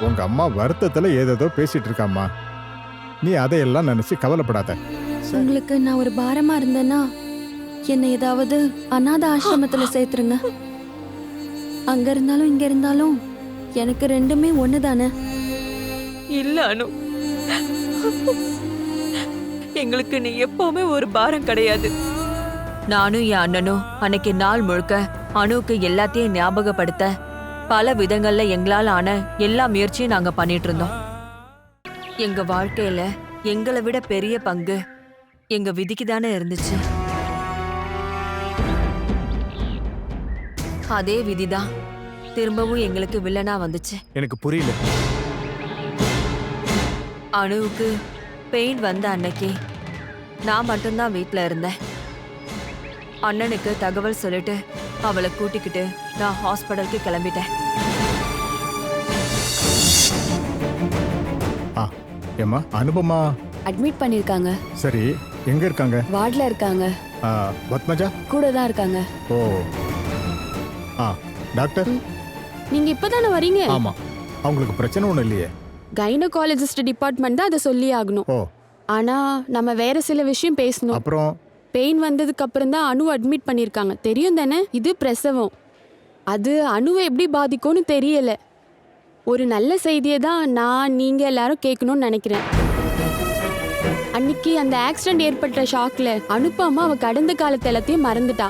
உங்க அம்மா வருத்தத்துல ஏதேதோ பேசிட்டு இருக்காம்மா. நீ அதையெல்லாம் நினைச்சு கவலைப்படாத. உங்களுக்கு நான் ஒரு பாரமா இருந்தேன்னா என்னை ஏதாவது அநாத ஆசிரமத்துல சேர்த்துருங்க. அங்க இருந்தாலும் இங்க இருந்தாலும் எனக்கு ரெண்டுமே ஒண்ணுதானே. இல்ல அனு, எங்களுக்கு நீ எப்பவுமே ஒரு பாரம் கிடையாது. நானும் என் அண்ணனும் அன்னைக்கு நாள் முழுக்க அனுவுக்கு எல்லாத்தையும் ஞாபகப்படுத்த பல விதங்கள்ல எங்களால ஆன எல்லா முயற்சியும் நாங்க பண்ணிட்டு இருந்தோம். எங்க வாழ்க்கையில எங்களை விட பெரிய பங்கு எங்க விதிக்கு தானே இருந்துச்சு. அதே விதிதான் திரும்பவும் எங்களுக்கு வில்லனா வந்துச்சு. எனக்கு புரியல. அனுவுக்கு பெயின் வந்த அன்னைக்கு நான் மட்டும்தான் வீட்ல இருந்தேன். அண்ணனுக்கு தகவல் சொல்லிட்டு அவளை கூட்டிக்கிட்டு நான் ஹாஸ்பிடலுக்கு கிளம்பிட்டேன். ஏம்மா அனுபமா அட்மிட் பண்ணிருக்காங்க. சரி, எங்க இருக்காங்க? வார்ட்ல இருக்காங்க. பத்மஜா கூட தான் இருக்காங்க. ஓ டாக்டர். நீங்க இப்பதானே வரீங்க? ஆமா. அவங்களுக்கு பிரச்சனை ஒண்ணும் இல்லையே? கைனகாலஜிஸ்ட் டிபார்ட்மெண்ட் தான் அதை சொல்லி ஆகணும். ஓ. ஆனா நம்ம வேற சில விஷயம் பேசணும். அப்புறம் பெயின் வந்ததுக்கு அப்புறம் தான் அணு அட்மிட் பண்ணிருக்காங்க. தெரியும் தானே? இது பிரசவம். அது அணுவை எப்படி பாதிக்கும்னு தெரியல. ஒரு நல்ல செய்தியை தான் நீங்க எல்லாரும் கேட்கணும்னு நினைக்கிறேன். அன்னைக்கு அந்த ஆக்சிடென்ட் ஏற்பட்ட ஷாக்ல அனுப்பாம அவ கடந்த காலத்தை எல்லாத்தையும் மறந்துட்டா.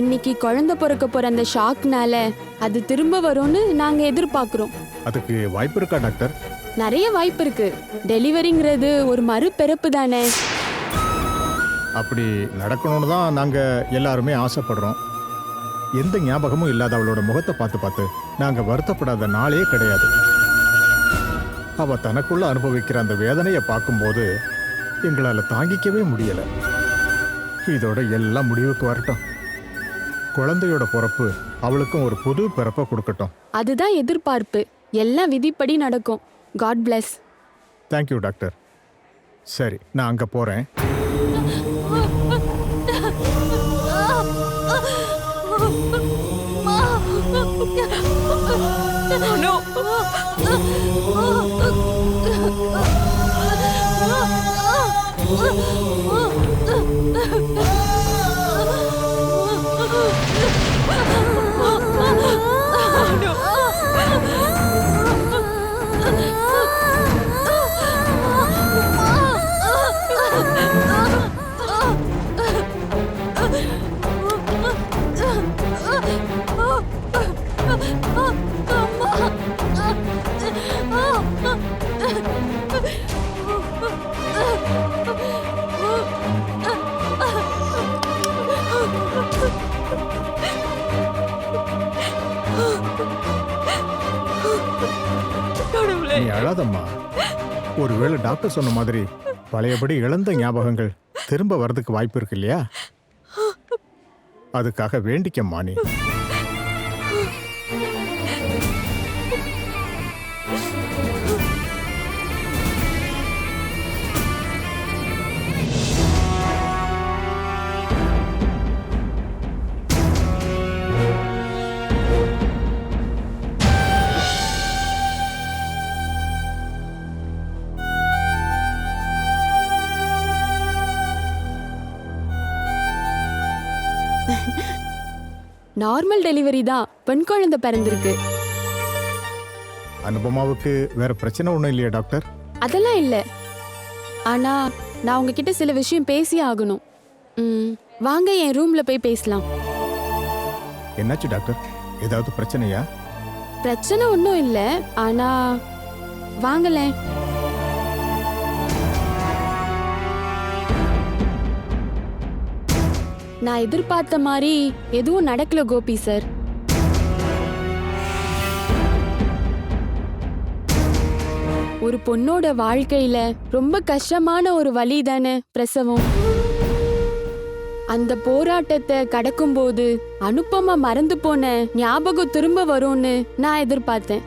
இன்னைக்கு குழந்தை பிறக்க போற அந்த ஷாக்னால அது திரும்ப வரும்னு நாங்க எதிர்பார்க்கிறோம். அதுக்கு வாய்ப்பு இருக்கா டாக்டர்? நிறைய வாய்ப்பு இருக்கு. டெலிவரிங்கிறது ஒரு மறுபிறப்பு தானே. அப்படி நடக்கணும்னு தான் நாங்க எல்லாருமே ஆசைப்படுறோம். எந்த ஞாபகமும் இல்லாத அவளோட முகத்தை பார்த்து பார்த்து நாங்க வருத்தப்படாத நாளே கிடையாது. அவ தனக்குள்ள அனுபவிக்கிற அந்த வேதனையை பார்க்கும்போது எங்களால தாங்கிக்கவே முடியல. இதோட எல்லாம் முடிவுக்கு வரட்டும். குழந்தையோட பிறப்பு அவளுக்கும் ஒரு புது பிறப்பை கொடுக்கட்டும். அதுதான் எதிர்பார்ப்பு. எல்லாம் விதிப்படி நடக்கும். God bless. Thank you doctor. சரி, நான் அங்க போறேன். நீ அழாதம்மா. ஒருவேளை டாக்டர் சொன்ன மாதிரி பழையபடி இழந்த ஞாபகங்கள் திரும்ப வர்றதுக்கு வாய்ப்பு இருக்கு இல்லையா? அதுக்காக வேண்டிக்கம்மா நீ. நார்மல் டெலிவரி தான். பெண் குழந்தை பிறந்திருக்கு. அனுபமாவுக்கு வேற பிரச்சனை ஒண்ணும் இல்லையா டாக்டர்? அதெல்லாம் இல்ல. ஆனா நான் உங்ககிட்ட சில விஷயம் பேசி ஆகணும். வாங்க என் ரூம்ல போய் பேசலாம். என்னாச்சு டாக்டர்? ஏதாவது பிரச்சனையா? பிரச்சனை ஒன்றும் இல்ல. ஆனா வாங்கலேன். நான் எதிர்பார்த்த மாதிரி எதுவும் நடக்கல கோபி சார். ஒரு பொண்ணோட வாழ்க்கையில ரொம்ப கஷ்டமான ஒரு வலி தானே பிரசவம். அந்த போராட்டத்தை கடக்கும்போது அனுப்பமா மறந்து போன ஞாபகம் திரும்ப வரும்னு நான் எதிர்பார்த்தேன்.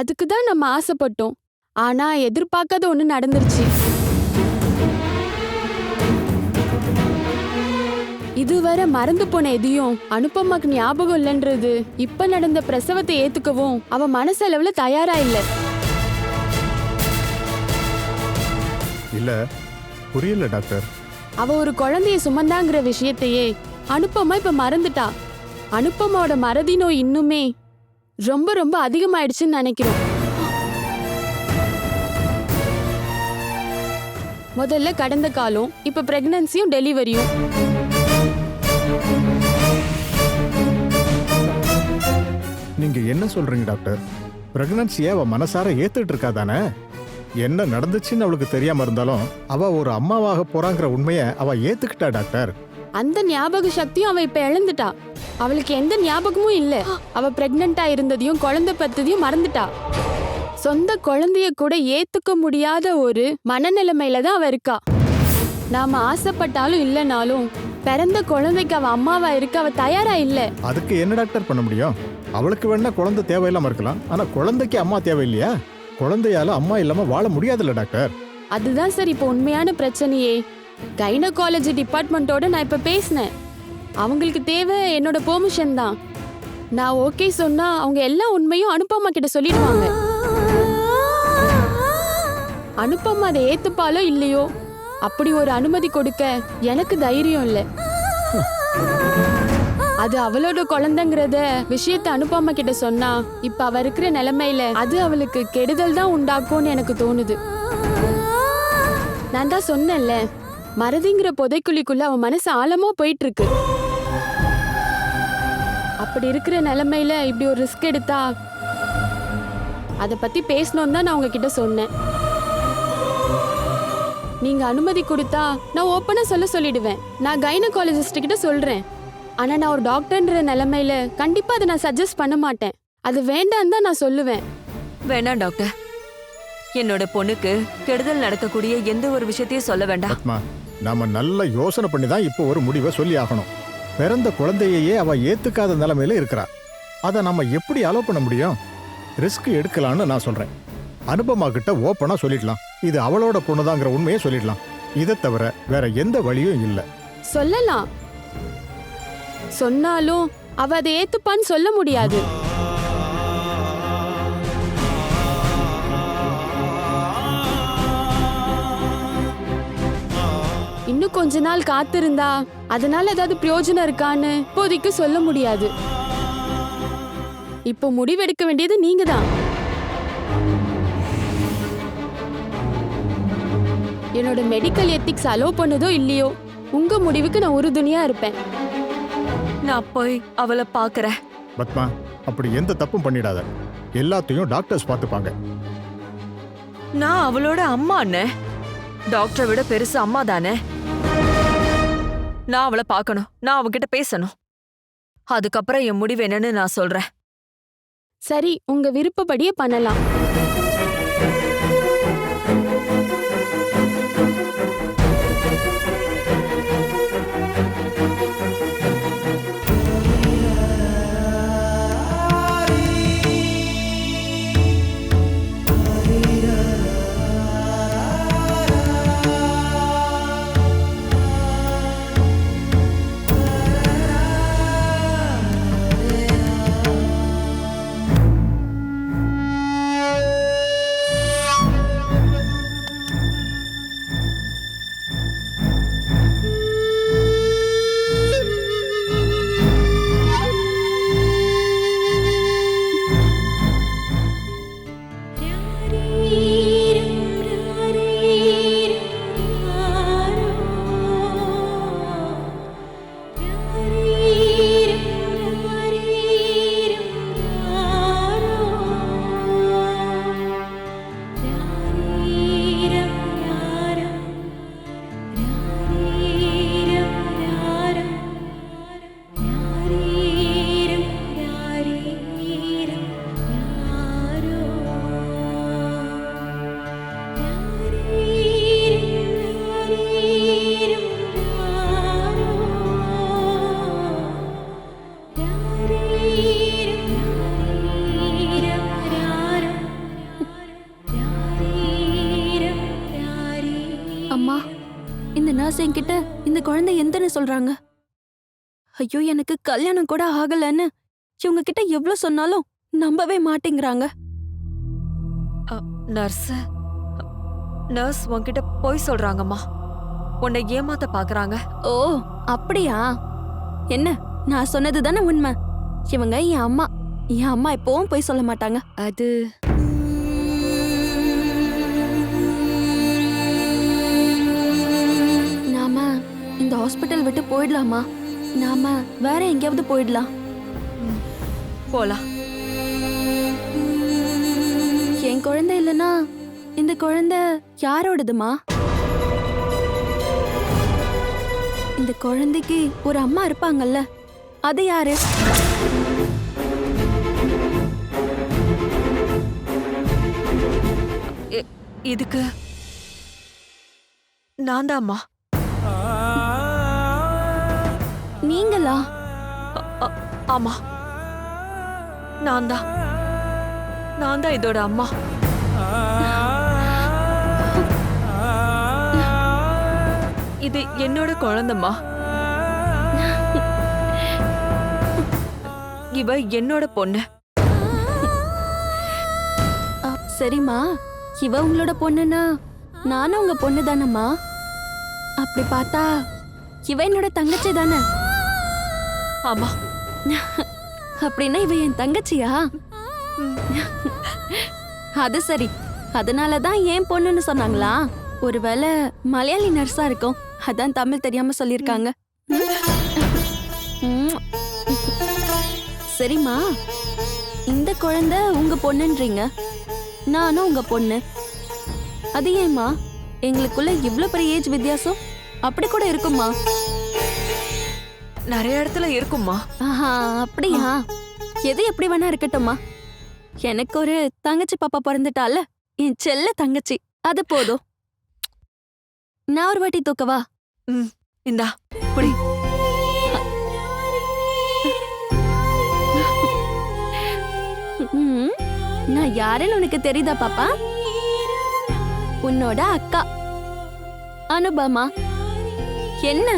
அதுக்கு தான் நம்ம ஆசைப்பட்டோம். ஆனா எதிர்பார்க்காத ஒண்ணு நடந்துருச்சு. இதுவரை மறந்து போன எதையும் அனுப்பமாக்கு ஞாபகம் இல்லைன்றது இப்ப நடந்த பிரசவத்தை ஏத்துக்கவும் அவ மனசளவுல தயாரா இல்ல. இல்ல, புரியல டாக்டர். அவ ஒரு குழந்தைய சுமந்தாங்கிற விஷயத்தையே அனுப்பமா இப்ப மறந்துட்டா. அனுப்பமாவோட மறதி நோய் இன்னுமே ரொம்ப ரொம்ப அதிகமாயிடுச்சுன்னு நினைக்கிறோம். முதல்ல கடந்த காலம், இப்ப பிரெக்னன்சியும் டெலிவரியும். நீங்க என்ன சொல்றீங்க டாக்டர்? பிரெக்னன்சியை அவ மனசார ஏத்துட்டு இருக்கா தானே? என்ன நடந்துச்சுன்னு அவளுக்கு தெரியாம இருந்தாலும் அவ ஒரு அம்மாவாக போறாங்கிற உண்மையை அவ ஏத்துக்கிட்டா டாக்டர். அந்த ஞாபக சக்தியும் அவ இப்ப இழந்துட்டா. அவளுக்கு எந்த ஞாபகமும் இல்ல. அவ பிரெக்னண்டா இருந்ததையும் குழந்தை பத்ததையும் மறந்துட்டா. சொந்த குழந்தைய கூட ஏத்துக்க முடியாத ஒரு மனநிலைமையில தான் அவ இருக்கா. நாம ஆசைப்பட்டாலும் இல்லைனாலும் பிறந்த குழந்தைக்கு அவ அம்மாவா இருக்க அவ தயாரா இல்ல. அதுக்கு என்ன டாக்டர் பண்ண முடியும்? அவளுக்கு வேணா குழந்தை தேவையில்லாம இருக்கலாம், ஆனா குழந்தைக்கு அம்மா தேவையில்லையா? குழந்தையால அம்மா இல்லாம வாழ முடியாதுல்ல டாக்டர். அதுதான் சார் இப்ப உண்மையான பிரச்சனையே. கைனகாலஜி டிபார்ட்மெண்ட்டோட நான் இப்ப பேசினேன். அவங்களுக்கு தேவை என்னோட பெர்மிஷன் தான். நான் ஓகே சொன்னா அவங்க எல்லா உண்மையும் அனுப்பம்மா கிட்ட சொல்லிடுவாங்க. அனுப்பம்மா அதை ஏத்துப்பாலோ இல்லையோ, அப்படி ஒரு அனுமதி கொடுக்க எனக்கு தைரியம் இல்லை. அது அவளோட குழந்தைங்கிறத விஷயத்த அனுப்பம்மா கிட்ட சொன்னா இப்ப அவ இருக்கிற நிலைமையில அது அவளுக்கு கெடுதல் தான் உண்டாக்கும்னு எனக்கு தோணுது. நான் தான் சொன்னேன்ல, மறதிங்கிற புதைக்குழிக்குள்ள அவன் மனசு ஆழமா போயிட்டு இருக்கு. அப்படி இருக்கிற நிலைமையில இப்படி ஒரு ரிஸ்க் எடுத்தா அதை பத்தி பேசணும் தான் நான் உங்ககிட்ட சொன்னேன். நீங்க அனுமதி கொடுத்தா நான் ஓப்பனா சொல்லிடுவேன். நான் கைனகாலஜிஸ்ட் கிட்ட சொல்றேன். ஆனா நான் ஒரு டாக்டர்ன்ற நிலைமையில கண்டிப்பா அதை நான் சஜஸ்ட் பண்ண மாட்டேன். அது வேண்டாம் தான் நான் சொல்லுவேன். வேணாம் டாக்டர், என்னோட பொண்ணுக்கு கெடுதல் நடக்கக்கூடிய எந்த ஒரு விஷயத்தையும் சொல்ல வேண்டாம். பத்மா, நாம நல்ல யோசனை பண்ணி தான் இப்போ ஒரு முடிவை சொல்லி ஆகணும். பிறந்த குழந்தையே அவ ஏத்துக்காத நிலைமையில இருக்கிறா. அதை நம்ம எப்படி அலோவ் பண்ண முடியும்? ரிஸ்க் எடுக்கலான்னு நான் சொல்றேன். அனுபமா கிட்ட ஓப்பனா சொல்லிடலாம், இது அவளோட பொண்ணுதாங்கிற உண்மையை சொல்லிடலாம். இதை தவிர வேற எந்த வழியும் இல்லை. சொல்லலாம், சொன்னாலும் அவ அதை ஏத்துப்பான்னு சொல்ல முடியாது. இன்னும் கொஞ்ச நாள் காத்திருந்தா அதனால ஏதாவது பிரயோஜனம் இருக்கான்னு இப்போதைக்கு சொல்ல முடியாது. இப்போ முடிவெடுக்க வேண்டியது நீங்க தான். என்னோட மெடிக்கல் எத்திக்ஸ் அலோவ் பண்ணதோ இல்லையோ, உங்க முடிவுக்கு நான் உறுதுணையா இருப்பேன். நான் போய் அவளை பாக்குறேன். பத்மா, அப்படி எந்த தப்பும் பண்ணிடாத. எல்லாத்தையும் டாக்டர்ஸ் பார்த்துப்பாங்க. நான் அவளோட அம்மா அண்ணே. டாக்டரை விட பெருசு அம்மா தானே. நான் அவளை பார்க்கணும், நான் அவகிட்ட பேசணும். அதுக்கப்புறம் என் முடிவு என்னன்னு நான் சொல்றேன். சரி, உங்க விருப்பப்படியே பண்ணலாம். அம்மா, இந்த நர்ஸ் என்கிட்ட இந்த குழந்தை எந்தன்னு சொல்றாங்க. ஐயோ எனக்கு கல்யாணம் கூட ஆகலன்னு இவங்க கிட்ட எவ்வளவு சொன்னாலும் நம்பவே மாட்டேங்கிறாங்க. நர்ஸ் நர்ஸ் உன்கிட்ட போய் சொல்றாங்கம்மா. உன்னை ஏமாத்த பாக்குறாங்க. ஓ அப்படியா? என்ன, நான் சொன்னது தானே உண்மை. இவங்க என் அம்மா. என் அம்மா எப்பவும் போய் சொல்ல மாட்டாங்க. அது நாம இந்த ஹாஸ்பிட்டல் விட்டு போயிடலாமா? நாம வேற எங்கேயாவது போயிடலாம். போலாம். என் குழந்தை இல்லைன்னா இந்த குழந்தை யாரோடதுமா? இந்த குழந்தைக்கு ஒரு அம்மா இருப்பாங்கல்ல, அது யாரு? இதுக்கு நான் தான்மா. நீங்களா? ஆமா, நான் தான் இதோட அம்மா. இது என்னோட குழந்தைம்மா. இவ என்னோட பொண்ணு. சரிம்மா, இவ உங்களோட பொண்ணுன்னா நானும் உங்க பொண்ணு தானம்மா. அப்படி பார்த்தா இவ என்னோட தங்கச்சி தானே? ஆமா. அப்படின்னா இவ என் தங்கச்சியா? அது சரி, அதனாலதான் ஏன் பொண்ணுன்னு சொன்னாங்களா? ஒருவேளை மலையாளி நர்ஸா இருக்கும், அதான் தமிழ் தெரியாம சொல்லிருக்காங்க. சரிம்மா, இந்த குழந்தை உங்க பொண்ணுன்றீங்க, நானும் உங்க பொண்ணு. அது ஏம்மா எங்களுக்குள்ள இவ்ளோ பெரிய ஏஜ் வித்தியாசம்? அப்படி கூட இருக்குமா? நிறைய இடத்துல இருக்குமா? ஆஹா, அப்படியா? எது எப்படி வேணா இருக்கட்டும்மா. எனக்கு ஒரு தங்கச்சி பாப்பா பிறந்துட்டால, என் செல்ல தங்கச்சி, அது போதும். நான் ஒரு வாட்டி தூக்கவா? இந்தா புடி. நான் யாருன்னு உனக்கு தெரியுதா பாப்பா? உன்னோட அக்கா அனுபமா. என்ன,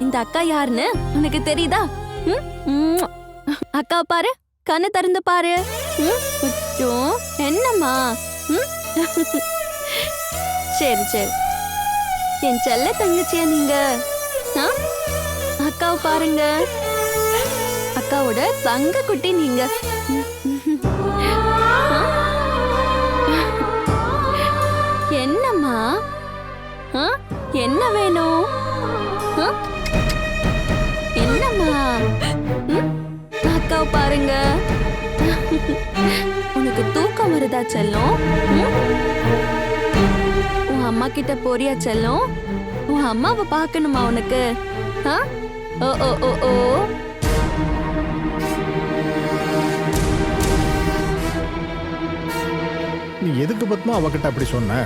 இந்த அக்கா யாருன்னு உனக்கு தெரியுதா? அக்கா பாரு, கண்ணு திறந்து பாரு. என்னம்மா? சரி சரி, என் செல்ல தங்கச்சியா நீங்க? அக்காவை பாருங்க, அக்காவோட தங்க குட்டி நீங்க. என்னம்மா? என்ன வேணும்? என்னம்மா? அக்காவை பாருங்க. உனக்கு தூக்கம் வருதா செல்லம்? உன் அம்மா கிட்ட போறியா செல்லம்? உன் அம்மாவை பார்க்கணுமா உனக்கு? ஓ ஓ ஓ ஓ. நீ எதுக்கு பத்மா அவகிட்ட அப்படி சொன்ன?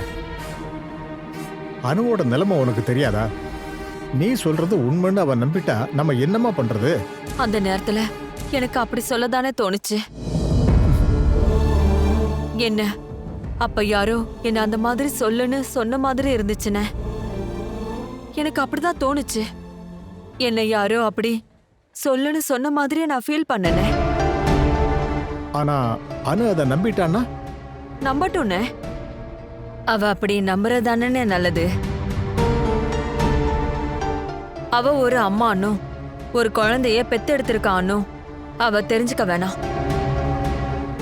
அனுவோட நிலைமை உனக்கு தெரியாதா? நீ சொல்றது உண்மைன்னு அவ நம்பிட்டா நம்ம என்னமா பண்றது? அந்த நேரத்துல எனக்கு அப்படி சொல்லதானே தோணுச்சு. என்ன அப்ப யாரோ என்ன அந்த மாதிரி சொல்லுன்னு சொன்ன மாதிரி இருந்துச்சுன்னு எனக்கு அப்படிதான் தோணுச்சு. என்ன யாரோ அப்படி சொல்லுன்னு சொன்ன மாதிரியே நான் ஃபீல் பண்ணனே. ஆனா அனு அதை நம்பிட்டான்னா? நம்பட்டும்னே. அவ அப்படி நம்புறதானே நல்லது. அவ ஒரு அம்மானோ ஒரு குழந்தைய பெத்தெடுத்திருக்கானோ அவ தெரிஞ்சுக்க வேணாம்.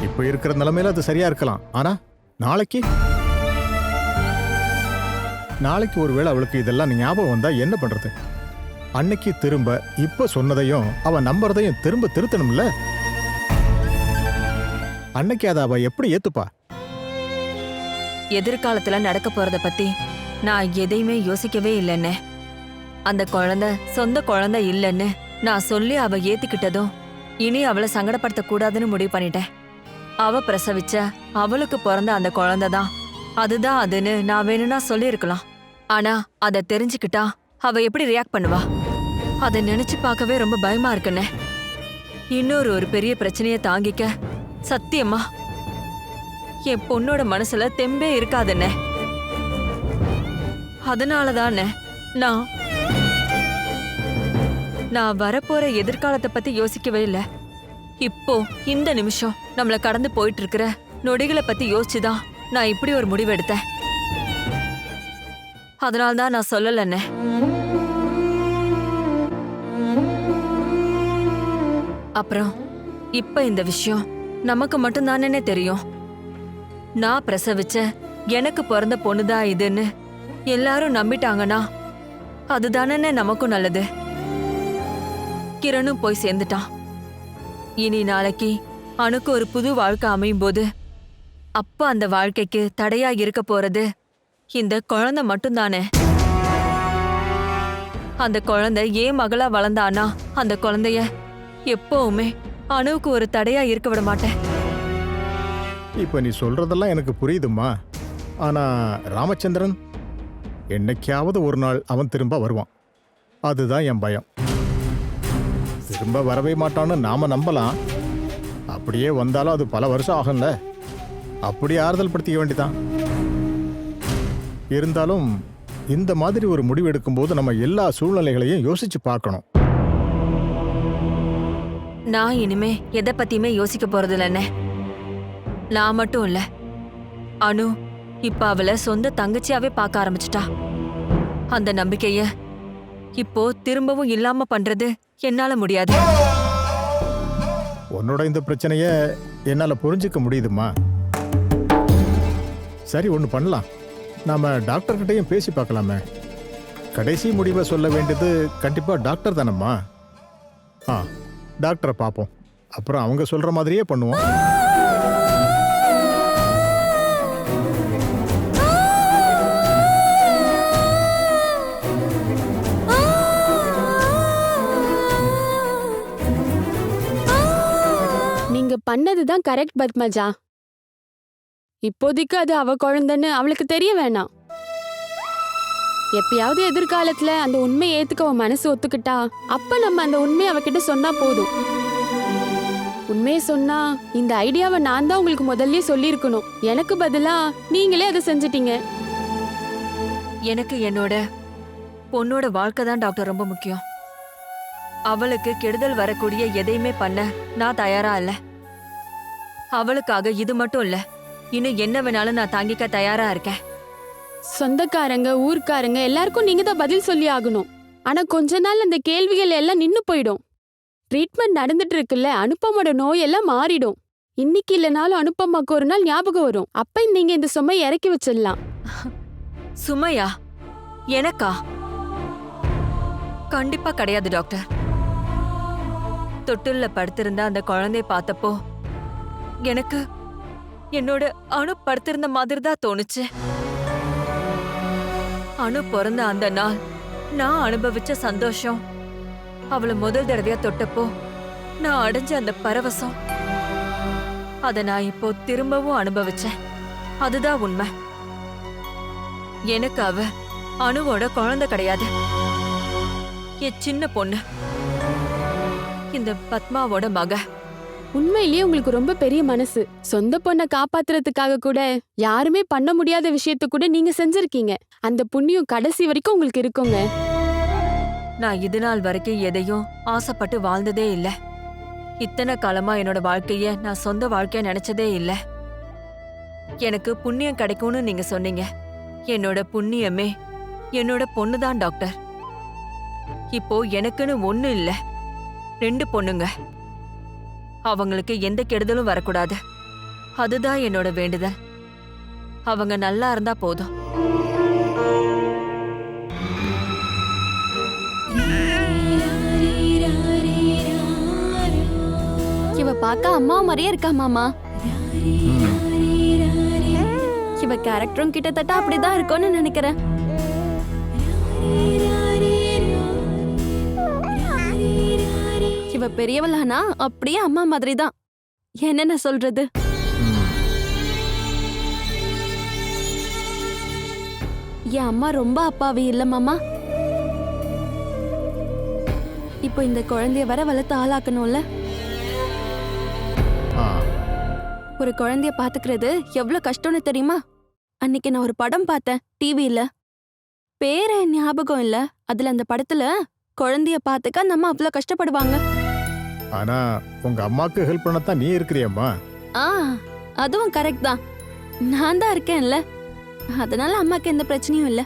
இப்ப இருக்கிற நிலைமையில அது சரியா இருக்கலாம். ஆனா நாளைக்கு ஒருவேளை அவளுக்கு இதெல்லாம் ஞாபகம் வந்தா என்ன பண்றது? அன்னைக்கு திரும்ப இப்ப சொன்னதையும் அவ நம்புறதையும் திரும்ப திருத்தணும்ல. அன்னைக்கு அதை அவ எப்படி ஏத்துப்பா? எதிர்காலத்துல நடக்க போறத பத்தி நான் எதையுமே யோசிக்கவே இல்லைன்னு. அந்த குழந்தை சொந்த குழந்தை இல்லைன்னு நான் சொல்லி அவ ஏத்துக்கிட்டதும் இனி அவளை சங்கடப்படுத்த கூடாதுன்னு முடிவு பண்ணிட்டேன். அவ பிரசவிச்ச அவளுக்கு பிறந்த அந்த குழந்தை தான் அதுதான் அதுன்னு நான் வேணும்னா சொல்லியிருக்கலாம். ஆனா அதை தெரிஞ்சுக்கிட்டா அவ எப்படி ரியாக்ட் பண்ணுவா? அதை நினைச்சு பார்க்கவே ரொம்ப பயமா இருக்குன்னு. இன்னொரு பெரிய பிரச்சனையை தாங்கிக்க சத்தியமா என் பொண்ணோட மனசுல தெம்பே இருக்காதுன்னு. அதனாலதானே நான் வரப்போற எதிர்காலத்தை பத்தி யோசிக்கவே இல்ல. இப்போ இந்த நிமிஷம் நம்மள கடந்து போயிட்டு இருக்கிற நொடிகளை பத்தி யோசிச்சுதான் நான் இப்படி ஒரு முடிவு எடுத்தேன். அதனால்தான் நான் சொல்லலண்ணே. அப்புறம் இப்ப இந்த விஷயம் நமக்கு மட்டும்தானே தெரியும். நான் பிரசவிச்ச எனக்கு பிறந்த பொண்ணுதான் இதுன்னு எல்லாரும் நம்பிட்டாங்கன்னா அதுதானே நமக்கும் நல்லது. கிரணும் போய் சேர்ந்துட்டான். இனி நாளைக்கு அணுக்கு ஒரு புது வாழ்க்கை அமையும் போது அப்ப அந்த வாழ்க்கைக்கு தடையா இருக்க போறது இந்த குழந்தை மட்டும்தானே. அந்த குழந்தை ஏன் மகளா வளர்ந்தானா அந்த குழந்தைய எப்பவுமே அணுவுக்கு ஒரு தடையா இருக்க விட மாட்டேன். இப்ப நீ சொல்றதெல்லாம் எனக்கு புரியுதுமா. ஆனா ராமச்சந்திரன் என்னைக்காவது ஒரு நாள் அவன் திரும்ப வருவான். அதுதான் என் பயம். திரும்ப வரவே மாட்டான்னு நாம நம்பலாம். அப்படியே வந்தாலும் அது பல வருஷம் ஆகும்ல. அப்படி ஆறுதல் படுத்திக்க வேண்டிதான். இருந்தாலும் இந்த மாதிரி ஒரு முடிவு எடுக்கும்போது நம்ம எல்லா சூழ்நிலைகளையும் யோசிச்சு பார்க்கணும். நான் இனிமே எதை பத்தியுமே யோசிக்க போறது இல்லைண்ணே. நான் மட்டும் இல்ல, அனு இப்ப அவளை சொந்த தங்கச்சியாவே பார்க்க ஆரம்பிச்சிட்டா. அந்த நம்பிக்கைய இப்போ திரும்பவும் இல்லாம பண்றது என்னால முடியாது. உன்னோட இந்த பிரச்சனைய என்னால புரிஞ்சுக்க முடியுதுமா. சரி, ஒன்று பண்ணலாம். நாம டாக்டர் கிட்டையும் பேசி பார்க்கலாமே. கடைசி முடிவை சொல்ல வேண்டியது கண்டிப்பா டாக்டர் தானம்மா. டாக்டரை பார்ப்போம். அப்புறம் அவங்க சொல்ற மாதிரியே பண்ணுவோம். நீங்க பண்ணதுதான் கரெக்ட் பத்மஜா. இப்போதைக்கு அது அவ குழந்தைன்னு அவளுக்கு தெரிய வேணாம். எப்பயாவது எதிர்காலத்துல அந்த உண்மையை ஏத்துக்க அவன் மனசு ஒத்துக்கிட்டா அப்ப நம்ம அந்த உண்மையை அவகிட்ட சொன்னா போதும். உண்மையை சொன்னா இந்த ஐடியாவை நான் தான் உங்களுக்கு முதல்லயே சொல்லியிருக்கணும். எனக்கு பதிலா நீங்களே அதை செஞ்சிட்டீங்க. எனக்கு என்னோட பொண்ணோட வாழ்க்கை தான் டாக்டர் ரொம்ப முக்கியம். அவளுக்கு கெடுதல் வரக்கூடிய எதையுமே பண்ண நான் தயாரா இல்ல. அவளுக்காக இது மட்டும் இல்ல, இன்னும் என்ன வேணாலும் நான் தாங்கிக்க தயாரா இருக்கேன். சொந்தக்காரங்க ஊர்க்காரங்க எல்லாருக்கும் நீங்க தான் பதில் சொல்லி ஆகணும். ஆனா கொஞ்ச நாள் அந்த கேள்விகள் எல்லாம் நின்னு போயிடும். ட்ரீட்மெண்ட் நடந்துட்டு இருக்குல்ல, அனுப்பமோட நோய் எல்லாம் மாறிடும். இன்னைக்கு இல்லைனாலும் அனுப்பமாக்கு ஒரு நாள் ஞாபகம் வரும். அப்ப நீங்க இந்த சுமை இறக்கி வச்சிடலாம். சுமையா? எனக்கா? கண்டிப்பா கிடையாது டாக்டர். தொட்டில்ல படுத்திருந்த அந்த குழந்தைய பார்த்தப்போ எனக்கு என்னோட அணு படுத்திருந்த மாதிரி தான் தோணுச்சு. அணு பிறந்த அந்த நாள் நான் அனுபவிச்ச சந்தோஷம், அவளை முதல் தடவையா தொட்டப்போ நான் அடைஞ்ச அந்த பரவசம், அத நான் இப்போ திரும்பவும் அனுபவிச்சேன். அதுதான் உண்மை. எனக்கு அவ அணுவோட குழந்தை கிடையாது, என் சின்ன பொண்ணு, இந்த பத்மாவோட மக. உண்மையிலேயே உங்களுக்கு ரொம்ப பெரிய மனசு. சொந்த பொண்ணை காப்பாத்துறதுக்காக கூட யாருமே பண்ண முடியாத விஷயத்த கூட நீங்க செஞ்சிருக்கீங்க. அந்த புண்ணியம் கடைசி வரைக்கும் உங்களுக்கு இருக்குங்க. நான் இது நாள் வரைக்கும் எதையும் ஆசைப்பட்டு வாழ்ந்ததே இல்ல. இத்தனை காலமா என்னோட வாழ்க்கைய நான் சொந்த வாழ்க்கைய நினைச்சதே இல்ல. எனக்கு புண்ணியம் கிடைக்கும்னு நீங்க சொன்னீங்க. என்னோட புண்ணியமே என்னோட பொண்ணுதான் டாக்டர். இப்போ எனக்குன்னு ஒண்ணு இல்ல, 2 பொண்ணுங்க. அவங்களுக்கு எந்த கெடுதலும் வரக்கூடாது. அதுதான் என்னோட வேண்டுதல். அவங்க நல்லா இருந்தா போதும். இவ பார்க்க அம்மா மாதிரியே இருக்கா மாமா. இவ கேரக்டரும் கிட்டத்தட்ட அப்படிதான் இருக்கும்னு நினைக்கிறேன். இவ பெரியவளானா அப்படியே அம்மா மாதிரி தான். என்னென்ன சொல்றது? என் அம்மா ரொம்ப அப்பாவி இல்ல மாமா. இப்போ இந்த குழந்தைய வர வளர்த்து ஆளாக்கணும்ல. ஒரு குழந்தைய பாத்துக்கிறது எவ்வளவு கஷ்டம்னு தெரியுமா? அன்னைக்கு நான் ஒரு படம் பார்த்தேன் டிவியில. பேரு ஞாபகம் இல்ல. அதுல அந்த படத்துல குழந்தைய பார்த்துக்க அந்த அம்மா அவ்வளோ கஷ்டப்படுவாங்க. ஆனா உங்க அம்மாக்கு ஹெல்ப் பண்ணத்தான் நீ இருக்கிறியம்மா. ஆ அதுவும் கரெக்ட் தான். நான் தான் இருக்கேன்ல, அதனால அம்மாக்கு எந்த பிரச்சனையும் இல்லை.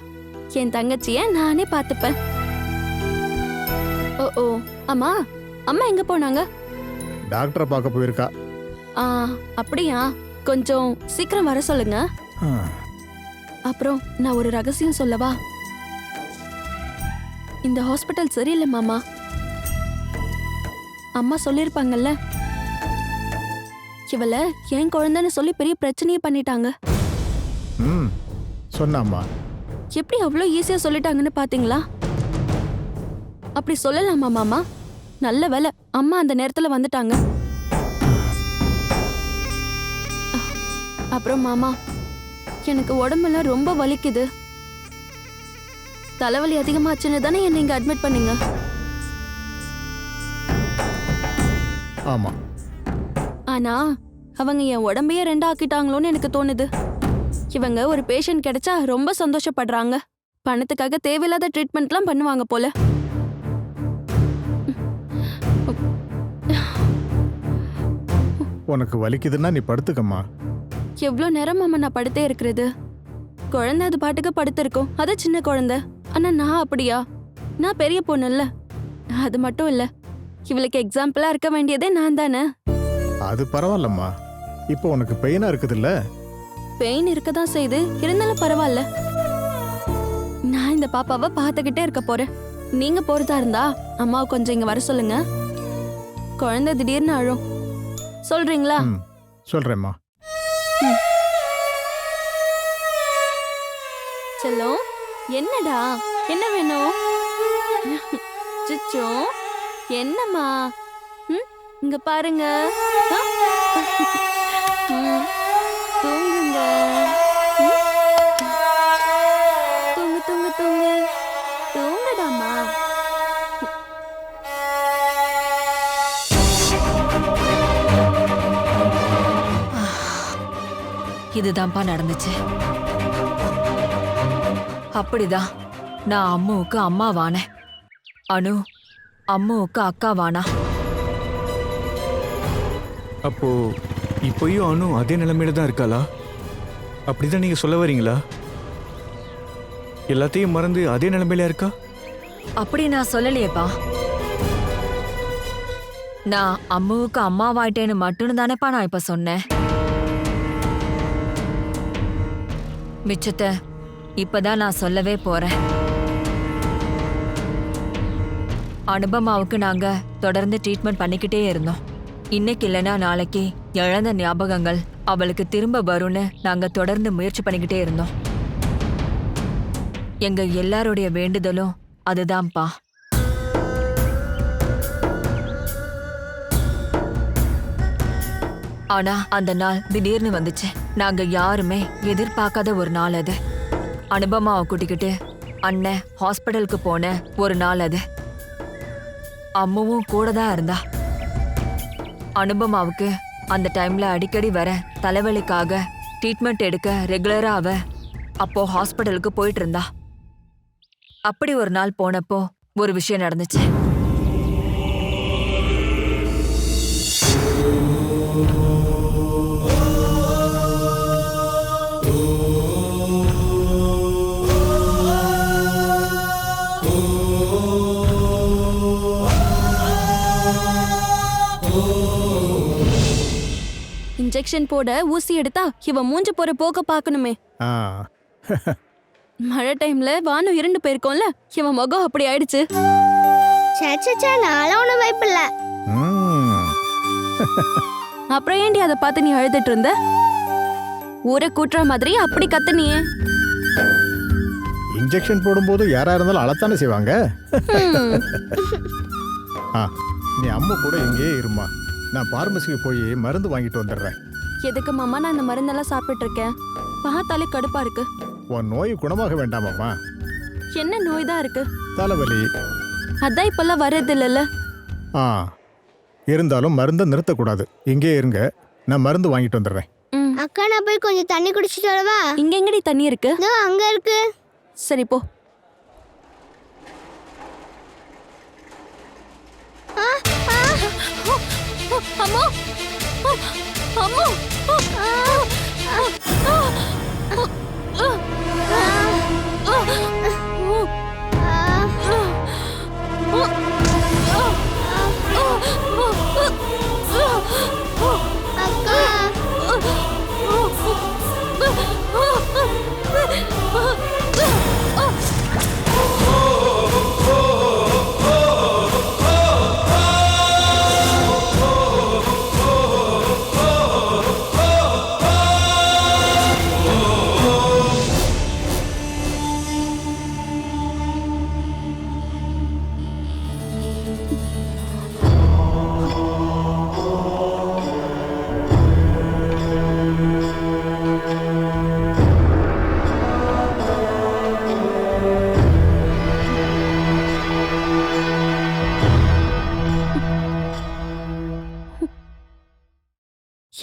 என் தங்கச்சிய நானே பார்த்துப்பேன். ஓ ஓ அம்மா, அம்மா எங்க போனாங்க? டாக்டரை பார்க்க போயிருக்கா. ஆ அப்படியா, கொஞ்சம் சீக்கிரம் வர சொல்லுங்க. ஆ, அப்புறம் நான் ஒரு ரகசியம் சொல்லவா? இந்த ஹாஸ்பிட்டல் சரியில்லை மாமா. அம்மா சொல்லிருப்பாங்கல்ல, இவள என் குழந்தைன்னு சொல்லி பெரிய பிரச்சனையே பண்ணிட்டாங்க. ம் சொன்னாம்மா. எப்படி அவ்வளோ ஈஸியா சொல்லிட்டாங்கன்னு பாத்தீங்களா? அப்படி சொல்லலாமா மாமா? நல்ல வேளை அம்மா அந்த நேரத்துல வந்துட்டாங்க. அப்புறம் மாமா, எனக்கு உடம்பெல்லாம் ரொம்ப வலிக்குது. தலைவலி அதிகமாச்சுன்னு தானே என்னை இங்க அட்மிட் பண்ணீங்க. ஆமா. ஆனா அவங்க என் உடம்பையே ரெண்டா ஆக்கிட்டாங்களோன்னு எனக்கு தோணுது. இவங்க ஒரு பேஷண்ட் கிடைச்சா ரொம்ப சந்தோஷப்படுறாங்க. பணத்துக்காக தேவையில்லாத ட்ரீட்மெண்ட்லாம் பண்ணுவாங்க போல. உனக்கு வலிக்குதுன்னா நீ படுத்துக்கம்மா. எவ்வளோ நேரம் மாமா நான் படுத்தே இருக்கிறது? குழந்தை அது பாட்டுக்கு படுத்திருக்கும், அது சின்ன குழந்தை. ஆனா நான் அப்படியா? நான் பெரிய பொண்ணு இல்ல. அது மட்டும் இல்ல, இவளுக்கு எக்ஸாம்பிளா இருக்க வேண்டியதே நான் தானே. அது பரவாயில்லம்மா. இப்போ உனக்கு பெயினா இருக்குதுல்ல? பெயின் இருக்கதான் செய்யுது, இருந்தாலும் பரவாயில்ல. நான் இந்த பாப்பாவை பார்த்துக்கிட்டே இருக்க போறேன். நீங்க போறதா இருந்தா அம்மாவை கொஞ்சம் இங்க வர சொல்லுங்க. குழந்தை திடீர்னு அழும். சொல்றீங்களா? ம் சொல்றேம்மா. செல்லம், என்னடா, என்ன வேணும்? சிச்சோ, என்னம்மா? இங்க பாருங்க. ஆ? தூங்குங்க. தூங்கு தூங்கு தூங்கு, தூங்குடாமா. இதுதான்ப்பா நடந்துச்சு. அப்படிதான் நான் அம்முவுக்கு அம்மாவானேன். அனு அம்முவுக்கு அக்காவானா. அப்போ இப்போயும் அனு அதே நிலைமையில தான் இருக்காளா? அப்படிதான் நீங்க சொல்ல வரீங்களா? எல்லாத்தையும் மறந்து அதே நிலைமையில இருக்கா? அப்படி நான் சொல்லலையேப்பா. நான் அம்முவுக்கு அம்மாவாயிட்டேன்னு மட்டும் தானேப்பா நான் இப்ப சொன்னேன். மிச்சத்தை இப்பதான் நான் சொல்லவே போறேன். அனுபமாவுக்கு நாங்க தொடர்ந்து ட்ரீட்மெண்ட் பண்ணிக்கிட்டே இருந்தோம். இன்னைக்கு இல்லைன்னா நாளைக்கு இழந்த ஞாபகங்கள் அவளுக்கு திரும்ப வரும்னு நாங்க தொடர்ந்து முயற்சி பண்ணிக்கிட்டே இருந்தோம். எங்க எல்லாருடைய வேண்டுதலும் அதுதான்ப்பா. ஆனா அந்த நாள் திடீர்னு வந்துச்சு. நாங்க யாருமே எதிர்பார்க்காத ஒரு நாள் அது. அனுபமாவை கூட்டிக்கிட்டு அண்ணன் ஹாஸ்பிட்டலுக்கு போன ஒரு நாள் அது. அம்மாவும் கூட தான் இருந்தா. அனுபமாவுக்கு அந்த டைம்ல அடிக்கடி வர தலைவலிக்காக ட்ரீட்மெண்ட் எடுக்க ரெகுலரா அவ அப்போ ஹாஸ்பிட்டலுக்கு போயிட்டு இருந்தா. அப்படி ஒரு நாள் போனப்போ ஒரு விஷயம் நடந்துச்சு. இன்ஜெக்ஷன் போட ஊசி எடுத்தா இவ மூஞ்சி போற போக்க பார்க்கணுமே. ஆ மழை டைம்ல வானம் இருண்டு போயிருக்கோம்ல, இவன் முகம் அப்படி ஆயிடுச்சு. சச்சா நானும் ஒன்றும் பயப்படல. ம் அப்புறம் ஏண்டி அதை பார்த்து நீ அழுதுட்டு இருந்த? ஊரை கூட்டுற மாதிரி அப்படி கத்துனியே. இன்ஜெக்ஷன் போடும்போது யாரா இருந்தாலும் அழத்தானே செய்வாங்க. ஆ நீ அம்மா கூட இங்கேயே இருமா. நான் பார்மசிக்கு போய் மருந்து வாங்கிட்டு வந்துடுறேன். எதுக்கு மாமா நான் இந்த மருந்தெல்லாம் சாப்பிட்டு இருக்கேன்? பார்த்தாலே கடுப்பா இருக்கு. உன் நோய் குணமாக வேண்டாமாம்மா? என்ன நோய் தான் இருக்கு? தலைவலி. அதான் இப்பெல்லாம் வர்றது இல்லைல்ல. ஆ இருந்தாலும் மருந்தை நிறுத்தக்கூடாது. இங்கே இருங்க, நான் மருந்து வாங்கிட்டு வந்துடுறேன். அக்கா நான் போய் கொஞ்சம் தண்ணி குடிச்சிட்டு வரவா? இங்க எங்கடி தண்ணி இருக்கு? இதோ அங்க இருக்கு. சரி போ. அம்மா அம்மா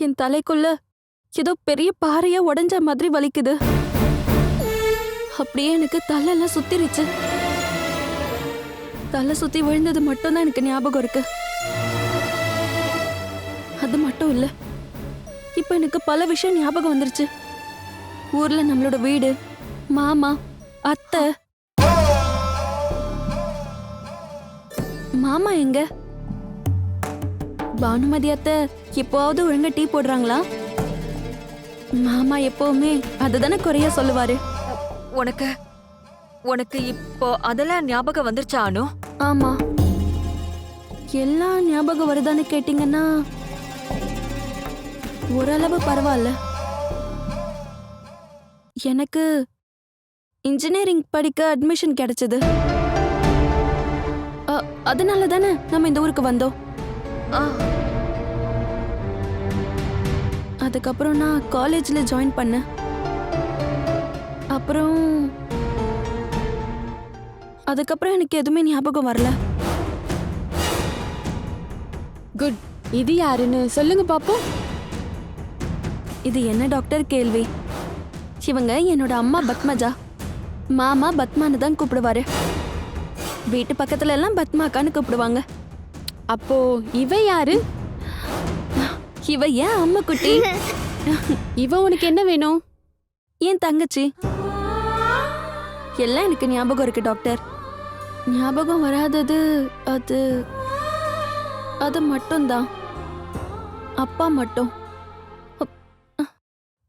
என் தலைக்குள்ள ஏதோ பெரிய பாறையா உடைஞ்ச மாதிரி வலிக்குது. அப்படியே எனக்கு தலையெல்லாம் சுத்திருச்சு. தலை சுத்தி விழுந்தது மட்டும்தான் எனக்கு ஞாபகம் இருக்கு. அது மட்டும் இல்ல, இப்ப எனக்கு பல விஷயம் ஞாபகம் வந்துருச்சு. ஊர்ல நம்மளோட வீடு, மாமா, அத்தை. மாமா எங்க? பானுமதி அத்தை எப்போவாவது ஒழுங்கா டீ போடுறாங்களா? மாமா எப்பவுமே அதுதானே குறைய சொல்லுவாரு. உனக்கு உனக்கு இப்போ அதெல்லாம் ஞாபகம் வந்துருச்சா அனு? ஆமா, எல்லாம் ஞாபகம் வருதான்னு கேட்டீங்கன்னா ஓரளவு பரவாயில்ல. எனக்கு இன்ஜினியரிங் படிக்க அட்மிஷன் கிடைச்சது. அதனால தானே நம்ம இந்த ஊருக்கு வந்தோம். அதுக்கப்புறம் நான் காலேஜ்ல ஜாயின் பண்ணேன். அதுக்கப்புறம் எனக்கு எதுவுமே ஞாபகம் வரல. குட். இது யாருன்னு சொல்லுங்க பாப்போம். இது என்ன டாக்டர் கேள்வி? இவங்க என்னோட அம்மா பத்மஜா. மாமா பத்மான்னு தான் கூப்பிடுவாரு. வீட்டு பக்கத்துல எல்லாம் பத்மாக்கான்னு கூப்பிடுவாங்க. அப்போ இவ யாரு? இவ ஏன் அம்மா குட்டி. இவ உனக்கு என்ன வேணும்? என் தங்கச்சி. எல்லாம் எனக்கு ஞாபகம் இருக்கு டாக்டர். ஞாபகம் வராதது அது அது மட்டும்தான். அப்பா மட்டும்.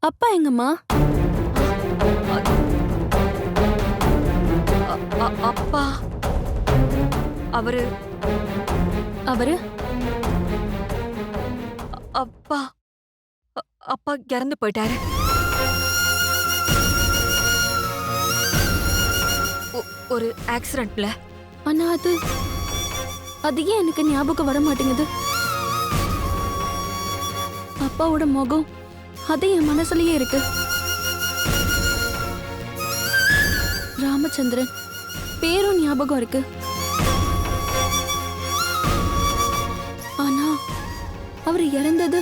அப்பா எங்கம்மா? அப்பா அவரு அவரு அப்பா அப்பா இறந்து போயிட்டாரு. ஒரு ஆக்சிடென்ட்ல. ஆனா அது ஏன் எனக்கு ஞாபகம் வர மாட்டேங்குது? அப்பாவோட முகம் அது என் மனசுலயே இருக்கு. ராமச்சந்திரன் பேரும் ஞாபகம் இருக்கு. ஆனா அவர் இறந்தது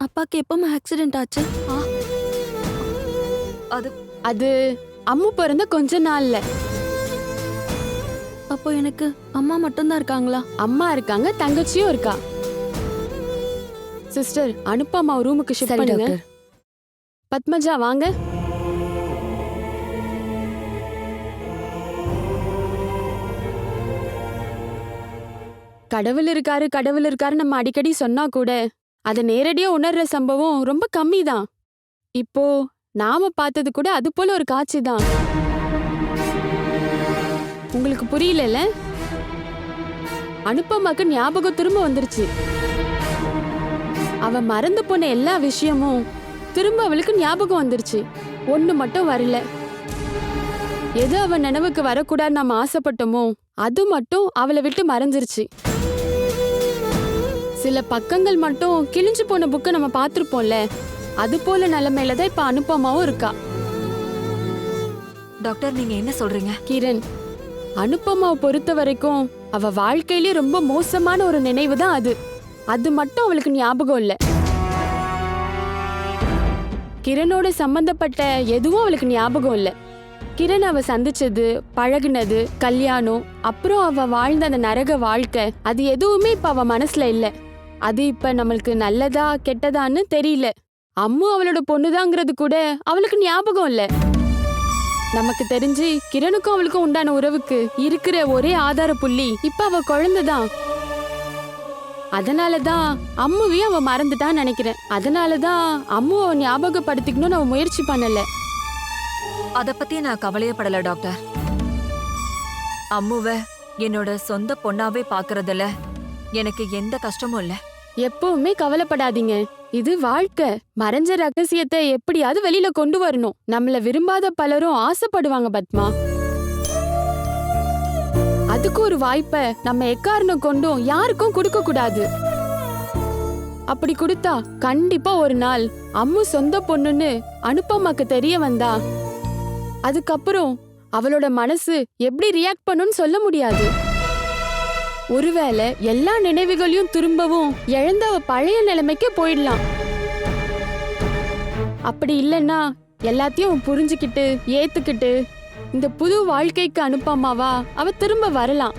அப்பாக்கு எப்பமா ஆக்சிடென்ட் ஆச்சு? அது அது அம்மு பிறந்த கொஞ்ச நாள்ல. அப்போ எனக்கு அம்மா மட்டும்தான் இருக்காங்களா? அம்மா இருக்காங்க, தங்கச்சியும் இருக்கா. சிஸ்டர், அனுப்பமா ரூமுக்கு ஷிஃப்ட் பண்ணுங்க. பத்மஜா வாங்க. கடவுள் இருக்காரு கடவுள் இருக்காரு நம்ம அடிக்கடி சொன்னா கூட அதை நேரடியா உணர்ற சம்பவம் ரொம்ப கம்மி தான். இப்போ நாம பார்த்தது கூட அது போல ஒரு காட்சி தான். உங்களுக்கு புரியல? அனுப்பமாக்கு ஞாபகம் திரும்ப வந்துருச்சு. அவ மறந்து போன எல்லா விஷயமும் திரும்ப அவளுக்கு ஞாபகம் வந்துருச்சு. ஒண்ணு மட்டும் வரல. எது அவ நினைவுக்கு வரக்கூடாது நாம ஆசைப்பட்டோமோ அது மட்டும் அவளை விட்டு மறைஞ்சிருச்சு. சில பக்கங்கள் மட்டும் கிழிஞ்சு போன புக்கை நம்ம பார்த்திருப்போம்ல, அது போல நிலைமையில தான் இப்ப அனுப்பமாவும் இருக்கா. டாக்டர், நீங்க என்ன சொல்றீங்க? கிரண், அனுப்பமாவை பொறுத்த வரைக்கும் அவ வாழ்க்கையிலேயே ரொம்ப மோசமான ஒரு நினைவு தான் அது. அது மட்டும் அவளுக்கு ஞாபகம் இல்ல. கிரணோட சம்பந்தப்பட்ட எதுவும் அவளுக்கு ஞாபகம் இல்ல. கிரண் அவ சந்திச்சது, பழகுனது, கல்யாணம், அப்புறம் அவ வாழ்ந்த அந்த நரக வாழ்க்கை, அது எதுவுமே இப்ப அவ மனசுல இல்ல. அது இப்ப நம்மளுக்கு நல்லதா கெட்டதான்னு தெரியல. அம்மு அவளோட பொண்ணுதாங்கிறது கூட அவளுக்கு ஞாபகம் இல்ல. நமக்கு தெரிஞ்சு கிரணுக்கும் அவளுக்கும் உண்டான உறவுக்கு இருக்கிற ஒரே ஆதார புள்ளி இப்ப அவ குழந்தைதான். அதனாலதான் அம்முவையும் அவ மறந்துட்டான்னு நினைக்கிறேன். அதனாலதான் அம்முவை ஞாபகப்படுத்திக்கணும்னு அவ முயற்சி பண்ணல. அத பத்தி நான் கவலையப்படல டாக்டர். அம்முவ என்னோட சொந்த பொண்ணாவே பாக்குறதுல எனக்கு எந்த கஷ்டமும் இல்ல. எப்பவுமே கவலைப்படாதீங்க. இது வாழ்க்கை. மறைஞ்ச ரகசியத்தை எப்படியாவது வெளியில கொண்டு வரணும். நம்மள விரும்பாத பலரும் ஆசைப்படுவாங்க பத்மா. அதுக்கு ஒரு வாய்ப்பை நம்ம எக்காரணம் கொண்டும் யாருக்கும் கொடுக்க கூடாது. அப்படி கொடுத்தா கண்டிப்பா ஒரு நாள் அம்மு சொந்த பொண்ணுன்னு அனுப்பமாக்கு தெரிய வந்தா அதுக்கப்புறம் அவளோட மனசு எப்படி ரியாக்ட் பண்ணுன்னு சொல்ல முடியாது. ஒருவேளை எல்லா நினைவுகளையும் திரும்பவும் இழந்த பழைய நிலைமைக்கு போயிடலாம். அப்படி இல்லைன்னா எல்லாத்தையும் புரிஞ்சுக்கிட்டு ஏத்துக்கிட்டு இந்த புது வாழ்க்கைக்கு அனுப்பாமாவா அவ திரும்ப வரலாம்.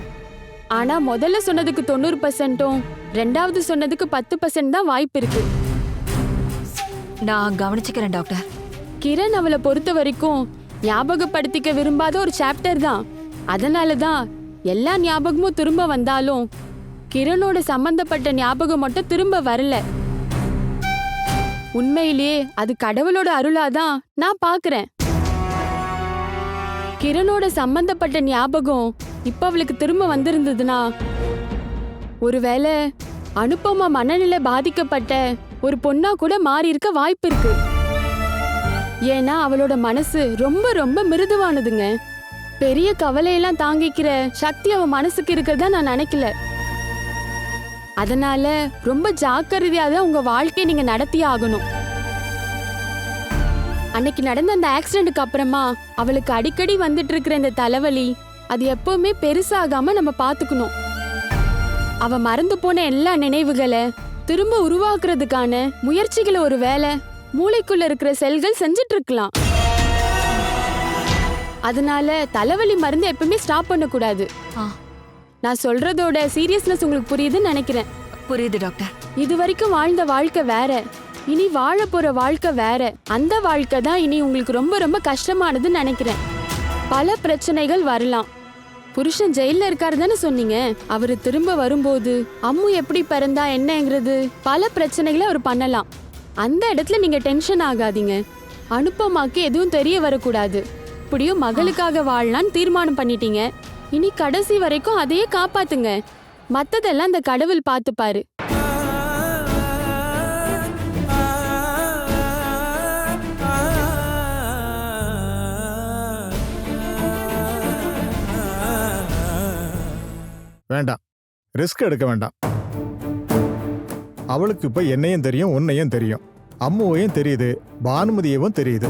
ஆனா முதல்ல சொன்னதுக்கு 90%ம் ரெண்டாவது சொன்னதுக்கு 10% தான் வாய்ப்பு இருக்கு. நான் கவனிச்சுக்கிறேன் டாக்டர். கிரண் அவளை பொறுத்த வரைக்கும் ஞாபகப்படுத்திக்க விரும்பாத ஒரு சாப்டர் தான். அதனாலதான் எல்லா ஞாபகமும் திரும்ப வந்தாலும் கிரணோட சம்பந்தப்பட்ட ஞாபகம் மட்டும் திரும்ப வரல. உண்மையிலேயே அது கடவுளோட அருளாதான் நான் பாக்குறேன். கிரணோட சம்பந்தப்பட்ட ஞாபகம் இப்ப அவளுக்கு திரும்ப வந்திருந்ததுன்னா ஒருவேளை அனுப்பமா மனநிலை பாதிக்கப்பட்ட ஒரு பொண்ணா கூட மாறி இருக்க வாய்ப்பு இருக்கு. ஏன்னா அவளோட மனசு ரொம்ப ரொம்ப மிருதுவானதுங்க. பெரிய கவலையெல்லாம் தாங்கிக்கிற சக்தி அவ மனசுக்கு இருக்கிறதா நான் நினைக்கல. அதனால ரொம்ப ஜாக்கிரதையா தான் உங்க வாழ்க்கையை நீங்க நடத்தி ஆகணும். அன்னைக்கு நடந்த அந்த ஆக்சிடென்ட்க்கு அப்புறமா அவளுக்கு அடிக்கடி வந்துட்டு இருக்கிற இந்த தலைவலி அது எப்பவுமே பெருசாகாம நம்ம பாத்துக்கணும். அவ மறந்து போன எல்லா நினைவுகளை திரும்ப உருவாக்குறதுக்கான முயற்சிகளை ஒரு வேலை மூளைக்குள்ள இருக்கிற செல்கள் செஞ்சிட்டு இருக்கலாம். அதனால தலைவலி மருந்து எப்பவுமே ஸ்டாப் பண்ணக்கூடாது. நான் சொல்றதோட சீரியஸ்னஸ் உங்களுக்கு புரியுதுன்னு நினைக்கிறேன். புரியுது டாக்டர். இது வரைக்கும் வாழ்ந்த வாழ்க்கை வேற, இனி வாழ போற வாழ்க்கை வேற. அந்த வாழ்க்கை தான் இனி உங்களுக்கு ரொம்ப ரொம்ப கஷ்டமானதுன்னு நினைக்கிறேன். பல பிரச்சனைகள் வரலாம். புருஷன் ஜெயில இருக்காரு தானே சொன்னீங்க. அவரு திரும்ப வரும்போது அம்மு எப்படி பிறந்தா என்னங்கிறது பல பிரச்சனைகளை அவர் பண்ணலாம். அந்த இடத்துல நீங்க டென்ஷன் ஆகாதீங்க. அனுப்பமாக்கு எதுவும் தெரிய வரக்கூடாது. இப்படியும் மகளுக்காக வாழலான்னு தீர்மானம் பண்ணிட்டீங்க. இனி கடைசி வரைக்கும் அதையே காப்பாத்துங்க. மத்ததெல்லாம் அந்த கடவுள் பார்த்துப்பாரு. வேண்டாம், ரிஸ்க் எடுக்க வேண்டாம். அவளுக்கு இப்ப என்னையும் தெரியும், உன்னையும் தெரியும், அம்முவையும் தெரியுது, பானுமதியவும் தெரியுது.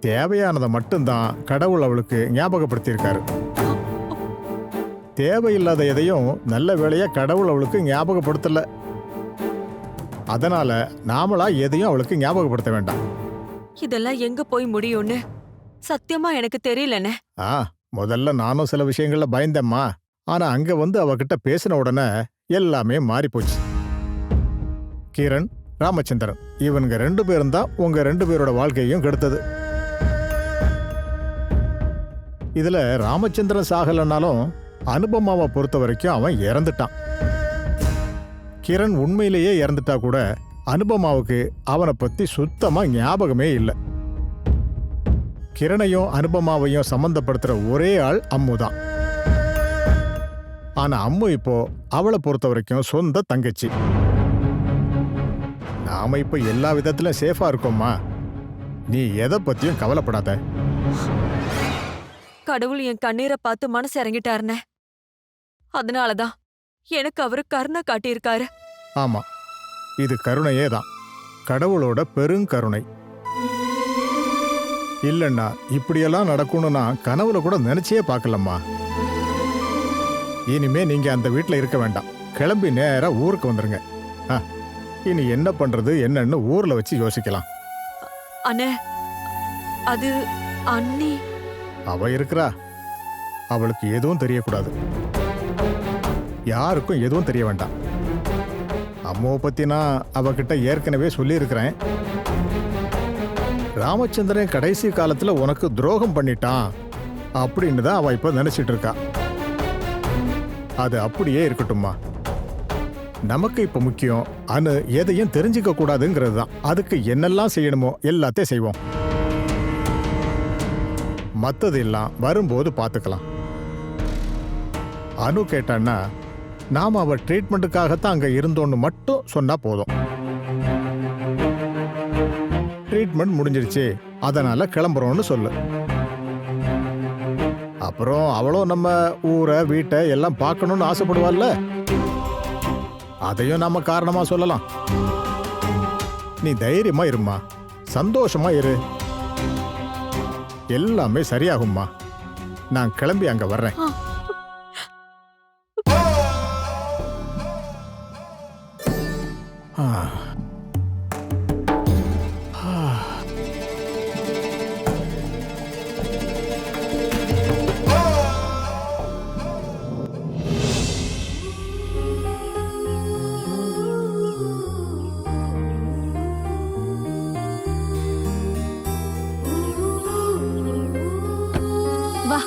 தேவையானதை மட்டும்தான் கடவுள் அவளுக்கு ஞாபகப்படுத்தியிருக்காரு. தேவையில்லாத எதையும் நல்ல வேளையா கடவுள் அவளுக்கு ஞாபகப்படுத்தல. அதனால நாமளா எதையும் அவளுக்கு ஞாபகப்படுத்த வேண்டாம். இதெல்லாம் எங்க போய் முடியும்னு சத்தியமா எனக்கு தெரியலண்ணே. முதல்ல நானும் சில விஷயங்கள்ல பயந்தேம்மா. ஆனா அங்க வந்து அவகிட்ட பேசின உடனே எல்லாமே மாறி போச்சு. கிரண், ராமச்சந்திரன் இவனுங்க 2 பேரும் தான் உங்க 2 பேரோட வாழ்க்கையும் கெடுத்தது. இதுல ராமச்சந்திரன் சாகலனாலும் அனுபமாவை பொறுத்த வரைக்கும் அவன் இறந்துட்டான். கிரண் உண்மையிலேயே இறந்துட்டா கூட அனுபமாவுக்கு அவனை பத்தி சுத்தமா ஞாபகமே இல்லை. கிரணையும் அனுபமாவையும் சம்பந்தப்படுத்துற ஒரே ஆள் அம்மு தான். ஆனா அம்மு இப்போ அவளை பொறுத்த வரைக்கும் சொந்த தங்கச்சி. நாம இப்ப எல்லா விதத்திலும் சேஃபா இருக்கோம்மா. நீ எதை பத்தியும் கவலைப்படாத. கடவுள் என் கண்ணீரை பார்த்து மனசு இறங்கிட்டாருனே. அதனாலதான் எனக்கு அவரு கருணை காட்டியிருக்காரு. ஆமா, இது கருணையே தான், கடவுளோட பெருங்கருணை. இல்லைன்னா இப்படியெல்லாம் நடக்கும்னு நான் கனவுல கூட நினைச்சே பார்க்கலம்மா. இனிமே நீங்க அந்த வீட்டில் இருக்க வேண்டாம். கிளம்பி நேரா ஊருக்கு வந்துருங்க. இனி என்ன பண்றது என்னன்னு ஊர்ல வச்சு யோசிக்கலாம். அண்ணே, அது அண்ணி அவ இருக்கிறா, அவளுக்கு எதுவும் தெரியக்கூடாது. யாருக்கும் எதுவும் தெரிய வேண்டாம். அம்மாவை பத்தி நான் அவகிட்ட ஏற்கனவே சொல்லியிருக்கிறேன். ராமச்சந்திரன் கடைசி காலத்துல உனக்கு துரோகம் பண்ணிட்டான் அப்படின்னு தான் அவ இப்ப நினைச்சிட்டு இருக்கா. அது அப்படியே இருக்கட்டும்மா. நமக்கு இப்ப முக்கியம் அனு எதையும் தெரிஞ்சுக்க கூடாதுங்கிறது தான். அதுக்கு என்னெல்லாம் செய்யணுமோ எல்லாத்தையும் செய்வோம். மத்தது எல்லாம் வரும்போது பார்த்துக்கலாம். அனு கேட்டான்னா நாம அவ ட்ரீட்மெண்ட்டுக்காகத்தான் அங்க இருந்தோன்னு மட்டும் சொன்னா போதும். ட்ரீட்மெண்ட் முடிஞ்சிருச்சு, அதனால கிளம்புறோம்னு சொல்லு. அப்புறம் அவளும் நம்ம ஊரை வீட்டை எல்லாம் பார்க்கணும்னு ஆசைப்படுவாள்ல, அதையும் நாம காரணமா சொல்லலாம். நீ தைரியமா இருமா, சந்தோஷமா இரு, எல்லாமே சரியாகும்மா. நான் கிளம்பி அங்க வர்றேன். ஆ. வா.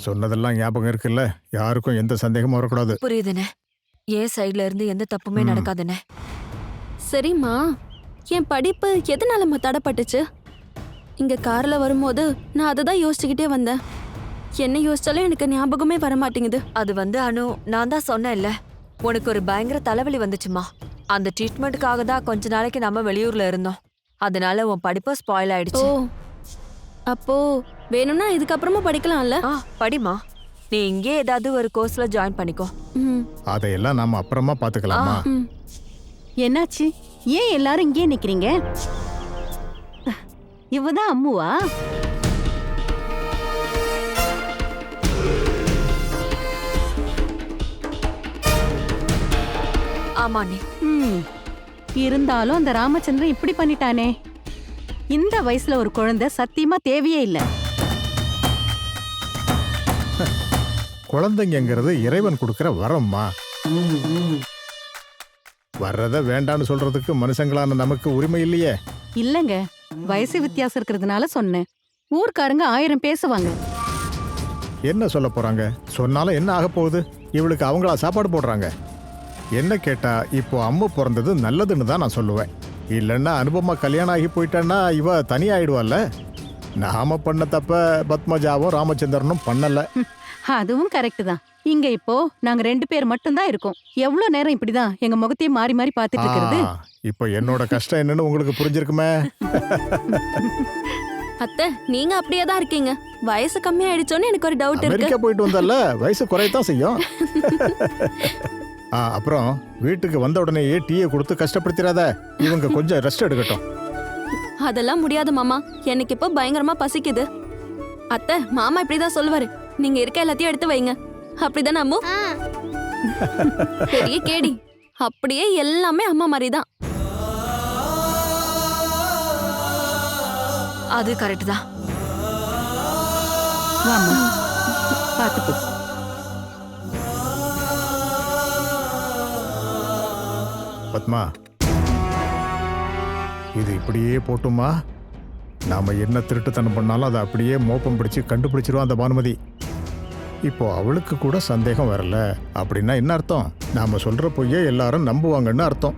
சொன்னதெல்லாம் ஞாபகம் இருக்குல்ல, யாருக்கும் எந்த சந்தேகமும் வரக்கூடாது. புரியுதுண்ணே. என் சைடுல இருந்து எந்த தப்புமே நடக்காதுண்ணே. சரிம்மா, என் படிப்பு எதனாலம்மா தடைப்பட்டுச்சு? இங்க கார்ல வரும்போது நான் அதை தான் யோசிச்சுக்கிட்டே வந்தேன். என்ன யோசிச்சாலும் எனக்கு ஞாபகமே வர மாட்டேங்குது. அது வந்து அனு, நான் தான் சொன்னேன்ல, உனக்கு ஒரு பயங்கர தலைவலி வந்துச்சுமா. அந்த ட்ரீட்மெண்ட்டுக்காக தான் கொஞ்ச நாளைக்கு நம்ம வெளியூர்ல இருந்தோம். அதனால உன் படிப்பு ஸ்பாயில் ஓ, ஆயிடுச்சு. அப்போ வேணும்னா இதுக்கப்புறமா படிக்கலாம்ல? படிமா. நீ இங்கே ஏதாவது ஒரு கோர்ஸ்ல ஜாயின் பண்ணிக்கோ. ம், அதையெல்லாம் நாம அப்புறமா பாத்துக்கலாமா? ம். என்னாச்சு? ஏன் எல்லாரும் இங்கே நிக்கிறீங்க? இவதான் அம்முவா? ஆமா நீ. இருந்தாலும் அந்த ராமச்சந்திரன் இப்படி பண்ணிட்டானே. இந்த வயசுல ஒரு குழந்தை சத்தியமா தேவையே இல்ல. குழந்தைங்கிறது இறைவன் கொடுக்கிற வரம்மா. வர்றத வேண்டான்னு சொல்றதுக்கு மனுஷங்களான நமக்கு உரிமை இல்லையே. இல்லங்க, வயசு வித்தியாசம் இருக்கிறதுனால சொன்னேன். ஊர்க்காரங்க 1000 பேசுவாங்க. என்ன சொல்ல போறாங்க? சொன்னாலும் என்ன ஆக போகுது? இவளுக்கு அவங்களா சாப்பாடு போடுறாங்க. என்ன கேட்டா இப்போ அம்மு பிறந்தது நல்லதுன்னு தான் நான் சொல்லுவேன். இல்லைன்னா அனுபவமா கல்யாணம் ஆகி போயிட்டான்னா இவ தனியாயிடுவாள்ல. நாம பண்ண தப்ப பத்மஜாவும் ராமச்சந்திரனும் பண்ணல. அதுவும் கரெக்ட் தான். இங்க இப்போ நாங்க 2 பேர் மட்டும் தான் இருக்கோம். எவ்வளவு நேரம் இப்படிதான் எங்க முகத்தையே மாறி மாறி பாத்துட்டு இருக்கிறது? இப்போ என்னோட கஷ்டம் என்னன்னு உங்களுக்கு புரிஞ்சிருக்குமே. அத்தை, நீங்க அப்படியே தான் இருக்கீங்க. வயசு கம்மியாயிடுச்சோன்னு எனக்கு ஒரு டவுட் இருக்கு. அமெரிக்கா போயிட்டு வந்தல்ல, வயசு குறையத்தான் செய்யும். அப்புறம் வீட்டுக்கு வந்த உடனேயே டீயை கொடுத்து கஷ்டப்படுத்திடாத. இவங்க கொஞ்சம் ரெஸ்ட் எடுக்கட்டும். அதெல்லாம் முடியாது மாமா, எனக்கு இப்போ பயங்கரமா பசிக்குது. அத்தை, மாமா இப்படிதான் சொல்லுவாரு, நீங்க இருக்க எல்லாத்தையும் எடுத்து வைங்க. அப்படிதானே அம்மு? பெரிய கேடி. அப்படியே எல்லாமே அம்மா மாதிரி தான். அது கரெக்ட் தான். வாம்மா, பாத்து போ. பத்மா, இது இப்படியே போட்டுமா? நாம என்ன திருட்டுத்தனம் பண்ணாலும் அதை அப்படியே மோப்பம் பிடிச்சு கண்டுபிடிச்சிருவோம் அந்த பானுமதி. இப்போ அவளுக்கு கூட சந்தேகம் வரல அப்படின்னா என்ன அர்த்தம்? நாம சொல்ற பொய்யே எல்லாரும் நம்புவாங்கன்னு அர்த்தம்.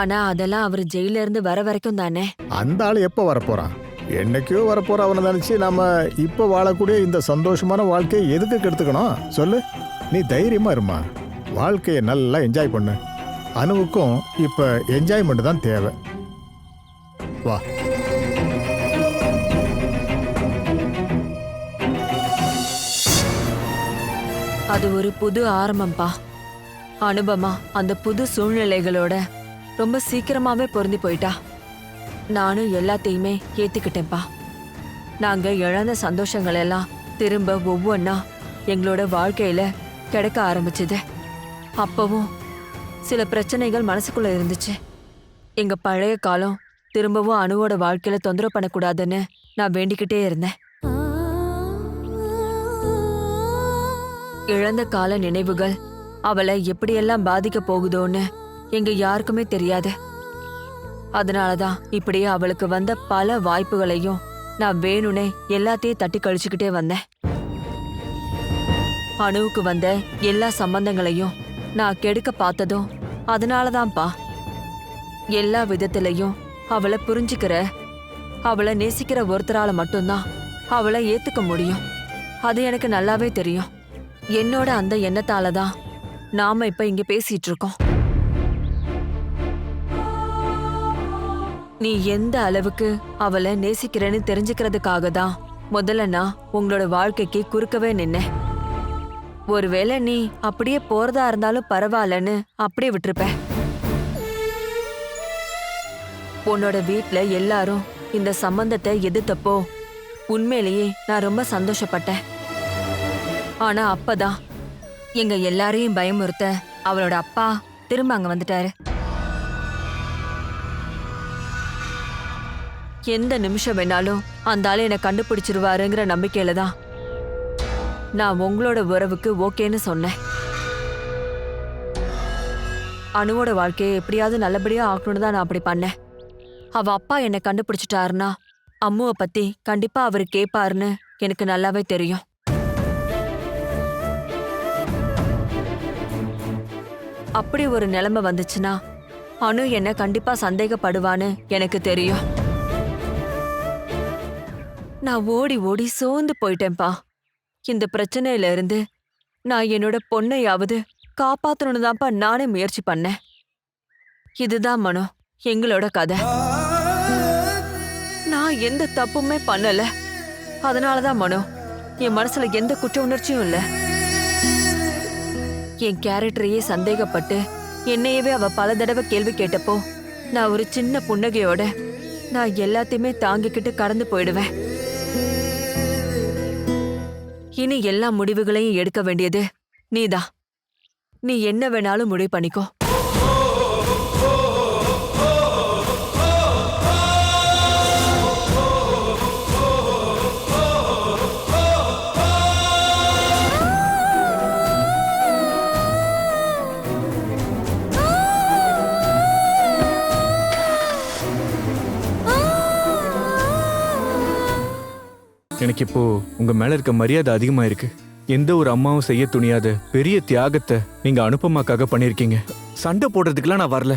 ஆனா அதெல்லாம் அவர் ஜெயில இருந்து வர வரைக்கும் தானே. அந்த ஆள் எப்போ வரப்போறான்? என்னைக்கோ வரப்போற அவனை நினைச்சு நாம இப்போ வாழக்கூடிய இந்த சந்தோஷமான வாழ்க்கையை எதுக்கு கெடுத்துக்கணும் சொல்லு? நீ தைரியமா இருமா, வாழ்க்கையை நல்லா என்ஜாய் பண்ணு. அனுவுக்கும் இப்ப என்ஜாய்மெண்ட் தான் தேவை. வா. அது ஒரு புது ஆரம்பம்பா. அனுபமா அந்த புது சூழ்நிலைகளோட ரொம்ப சீக்கிரமாவே பொருந்தி போயிட்டா. நானும் எல்லாத்தையுமே ஏத்துக்கிட்டேன்ப்பா. நாங்க இழந்த சந்தோஷங்கள் எல்லாம் திரும்ப ஒவ்வொன்னா எங்களோட வாழ்க்கையில கிடைக்க ஆரம்பிச்சது. அப்பவும் சில பிரச்சனைகள் மனசுக்குள்ள இருந்துச்சு. எங்க பழைய காலம் திரும்பவும் அணுவோட வாழ்க்கையில தொந்தரவு பண்ணக்கூடாதுன்னு நான் வேண்டிக்கிட்டே இருந்தேன். இழந்த கால நினைவுகள் அவளை எப்படியெல்லாம் பாதிக்க போகுதோன்னு எங்க யாருக்குமே தெரியாது. அதனாலதான் இப்படியே அவளுக்கு வந்த பல வாய்ப்புகளையும் நான் வேணும்னே எல்லாத்தையும் தட்டி கழிச்சுக்கிட்டே வந்தேன். அணுவுக்கு வந்த எல்லா சம்பந்தங்களையும் நான் கெடுக்க பார்த்ததும் அதனாலதான்ப்பா. எல்லா விதத்திலையும் அவளை புரிஞ்சுக்கிற, அவளை நேசிக்கிற ஒருத்தரால மட்டும்தான் அவளை ஏத்துக்க முடியும். அது எனக்கு நல்லாவே தெரியும். என்னோட அந்த எண்ணத்தாலதான் நாம இப்ப இங்க பேசிட்டு இருக்கோம். நீ எந்த அளவுக்கு அவளை நேசிக்கிறேன்னு தெரிஞ்சுக்கிறதுக்காக தான் முதல்ல நான் உங்களோட வாழ்க்கைக்கு குறுக்கவே நின்னேன். ஒருவேளை நீ அப்படியே போறதா இருந்தாலும் பரவாயில்லன்னு அப்படியே விட்டுருப்ப. உன்னோட வீட்ல எல்லாரும் இந்த சம்பந்தத்தை எதிர்த்தப்போ உண்மையிலேயே நான் ரொம்ப சந்தோஷப்பட்டேன். ஆனா அப்பதான் எங்க எல்லாரையும் பயமுறுத்த அவளோட அப்பா திரும்ப அங்க வந்துட்டாரு. எந்த நிமிஷம் வேணாலும் அந்த ஆளு என்னை கண்டுபிடிச்சிருவாருங்கிற நம்பிக்கையில தான் நான் உங்களோட உறவுக்கு ஓகேன்னு சொன்னேன். அணுவோட வாழ்க்கையை எப்படியாவது நல்லபடியா ஆக்கணும்னு தான் நான் அப்படி பண்ணேன். அவ அப்பா என்னை கண்டுபிடிச்சிட்டாருன்னா அம்முவை பத்தி கண்டிப்பா அவரு கேட்பாருன்னு எனக்கு நல்லாவே தெரியும். அப்படி ஒரு நிலைமை வந்துச்சுன்னா அணு என்ன கண்டிப்பா சந்தேகப்படுவான்னு எனக்கு தெரியும். நான் ஓடி ஓடி சோர்ந்து போயிட்டேன்பா. இந்த பிரச்சனையில இருந்து நான் என்னோட பொண்ணையாவது காப்பாத்தணும்னு தான்ப்பா நானே முயற்சி பண்ணேன். இதுதான் மனோ எங்களோட கதை. நான் எந்த தப்புமே பண்ணல. அதனாலதான் மனோ என் மனசுல எந்த குற்ற உணர்ச்சியும் இல்ல. என் கேரக்டரையே சந்தேகப்பட்டு என்னையவே அவ பல தடவை கேள்வி கேட்டப்போ நான் ஒரு சின்ன புன்னகையோட நான் எல்லாத்தையுமே தாங்கிக்கிட்டு கடந்து போயிடுவேன். இனி எல்லா முடிவுகளையும் எடுக்க வேண்டியது நீதான். நீ என்ன வேணாலும் முடிவு பண்ணிக்கோ. எனக்கு இப்போ உங்க மேல இருக்க மரியாதை அதிகமா இருக்கு. எந்த ஒரு அம்மாவும் செய்ய துணியாத பெரிய தியாகத்தை நீங்க அனுப்பமாக்காக பண்ணிருக்கீங்க. சண்டை போடுறதுக்குலாம் நான் வரல.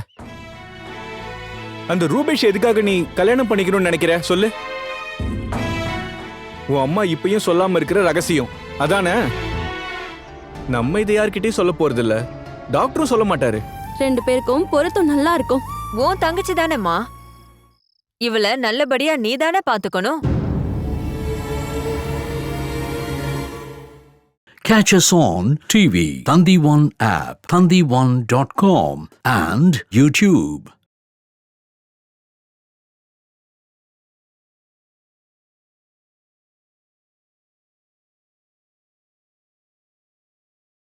அந்த ரூபேஷ் எதுக்காக நீ கல்யாணம் பண்ணிக்கணும்னு நினைக்கிற சொல்லு. உன் அம்மா இப்பயும் சொல்லாம இருக்கிற ரகசியம் அதானே? நம்ம இதை யார்கிட்டயும் சொல்ல போறது இல்ல. டாக்டரும் சொல்ல மாட்டாரு. 2 பேருக்கும் பொருத்தம் நல்லா இருக்கும். உன் தங்கச்சி தானேம்மா. இவளை நல்லபடியா நீ தானே பாத்துக்கணும். Catch us on TV, Thandivan app, thandivan.com and YouTube.